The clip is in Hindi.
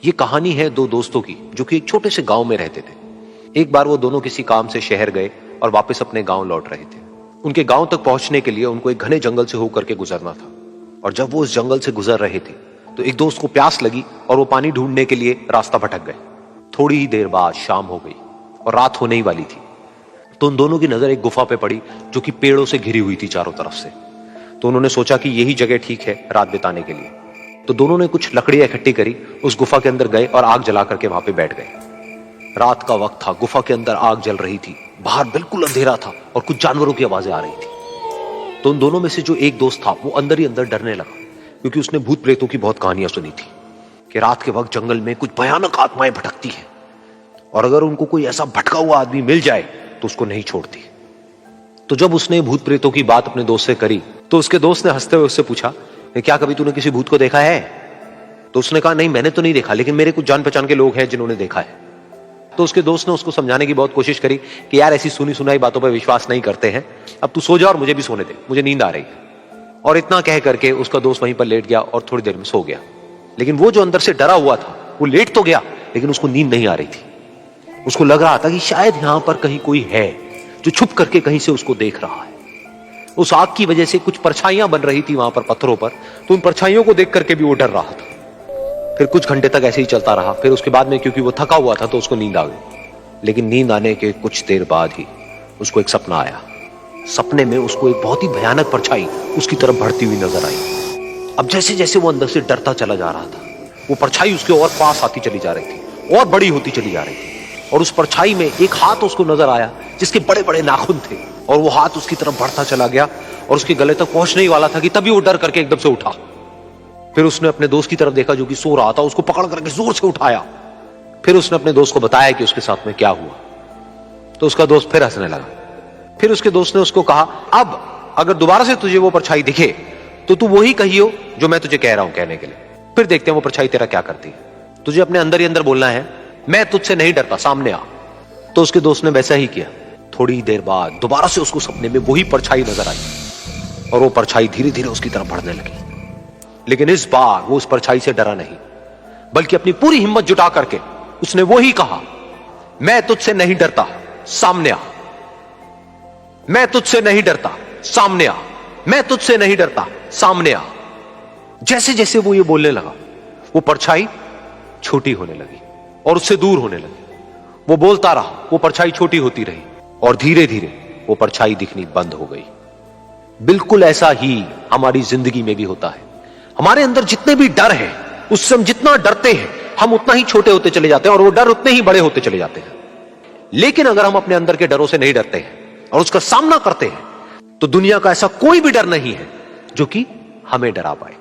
ये कहानी है दो दोस्तों की जो कि एक छोटे से गांव में रहते थे। एक बार वो दोनों किसी काम से शहर गए और वापस अपने गांव लौट रहे थे। उनके गांव तक पहुंचने के लिए उनको एक घने जंगल से होकर के गुजरना था। और जब वो उस जंगल से गुजर रहे थे तो एक दोस्त को प्यास लगी और वो पानी ढूंढने के लिए रास्ता भटक गए। थोड़ी ही देर बाद शाम हो गई और रात होने ही वाली थी। तो उन दोनों की नजर एक गुफा पे पड़ी जो कि पेड़ों से घिरी हुई थी चारों तरफ से। तो उन्होंने सोचा कि यही जगह ठीक है रात बिताने के लिए। तो दोनों ने कुछ लकड़ियां इकट्ठी करी, उस गुफा के अंदर गए और आग जला करके वहां पे बैठ गए। रात का वक्त था, गुफा के अंदर आग जल रही थी, बाहर बिल्कुल अंधेरा था और कुछ जानवरों की आवाजें आ रही थी। तो उन दोनों में से जो एक दोस्त था वो अंदर ही अंदर डरने लगा, क्योंकि उसने भूत प्रेतों की बहुत कहानियां सुनी थी कि रात के वक्त जंगल में कुछ भयानक आत्माएं भटकती हैं और अगर उनको कोई ऐसा भटका हुआ आदमी मिल जाए तो उसको नहीं छोड़ती। तो जब उसने भूत प्रेतों की बात अपने दोस्त से करी तो उसके दोस्त ने हंसते हुए उससे पूछा, क्या कभी तूने किसी भूत को देखा है? तो उसने कहा, नहीं मैंने तो नहीं देखा, लेकिन मेरे कुछ जान पहचान के लोग हैं जिन्होंने देखा है। तो उसके दोस्त ने उसको समझाने की बहुत कोशिश करी कि यार ऐसी सुनी सुनाई बातों पर विश्वास नहीं करते हैं, अब तू सो जा और मुझे भी सोने दे, मुझे नींद आ रही है। और इतना कह करके उसका दोस्त वहीं पर लेट गया और थोड़ी देर में सो गया। लेकिन वो जो अंदर से डरा हुआ था वो लेट तो गया, लेकिन उसको नींद नहीं आ रही थी। उसको लग रहा था कि शायद यहां पर कहीं कोई है जो छुप करके कहीं से उसको देख रहा है। उस आग की वजह से कुछ परछाइयां बन रही थी वहां पर पत्थरों पर, तो उन परछाइयों को देख करके भी वो डर रहा था। फिर कुछ घंटे तक ऐसे ही चलता रहा। फिर उसके बाद में क्योंकि वो थका हुआ था तो उसको नींद आ गई। लेकिन नींद आने के कुछ देर बाद ही उसको एक सपना आया। सपने में उसको एक बहुत ही भयानक परछाई उसकी तरफ बढ़ती हुई नजर आई। अब जैसे जैसे वो अंदर से डरता चला जा रहा था, वो परछाई उसके और पास आती चली जा रही थी और बड़ी होती चली जा रही थी। और उस परछाई में एक हाथ उसको नजर आया जिसके बड़े बड़े नाखून थे, और वो हाथ उसकी तरफ बढ़ता चला गया और उसके गले तक पहुंचने ही वाला था कि तभी वो डर करके एकदम से उठा। फिर उसने अपने दोस्त की तरफ देखा जो कि सो रहा था, उसको पकड़ करके जोर से उठाया। फिर उसने अपने दोस्त को बताया कि उसके साथ में क्या हुआ। तो उसका दोस्त फिर हंसने लगा। फिर उसके दोस्त ने उसको कहा, अब अगर दोबारा से तुझे वो परछाई दिखे तो तू वही कहियो जो मैं तुझे कह रहा हूं कहने के लिए, फिर देखते हैं वो परछाई तेरा क्या करती है। तुझे अपने अंदर ही अंदर बोलना है, मैं तुझसे नहीं डरता, सामने आ। तो उसके दोस्त ने वैसा ही किया। थोड़ी देर बाद दोबारा से उसको सपने में वही परछाई नजर आई और वो परछाई धीरे धीरे उसकी तरफ बढ़ने लगी। लेकिन इस बार वो उस परछाई से डरा नहीं, बल्कि अपनी पूरी हिम्मत जुटा करके उसने वही कहा, मैं तुझसे नहीं डरता, सामने आ। मैं तुझसे नहीं डरता, सामने आ। मैं तुझसे नहीं डरता, सामने आ। जैसे जैसे वो ये बोलने लगा वो परछाई छोटी होने लगी और उससे दूर होने लगी। वो बोलता रहा, वो परछाई छोटी होती रही और धीरे धीरे वो परछाई दिखनी बंद हो गई। बिल्कुल ऐसा ही हमारी जिंदगी में भी होता है। हमारे अंदर जितने भी डर हैं, उससे हम जितना डरते हैं हम उतना ही छोटे होते चले जाते हैं और वो डर उतने ही बड़े होते चले जाते हैं। लेकिन अगर हम अपने अंदर के डरों से नहीं डरते हैं और उसका सामना करते हैं तो दुनिया का ऐसा कोई भी डर नहीं है जो कि हमें डरा पाए।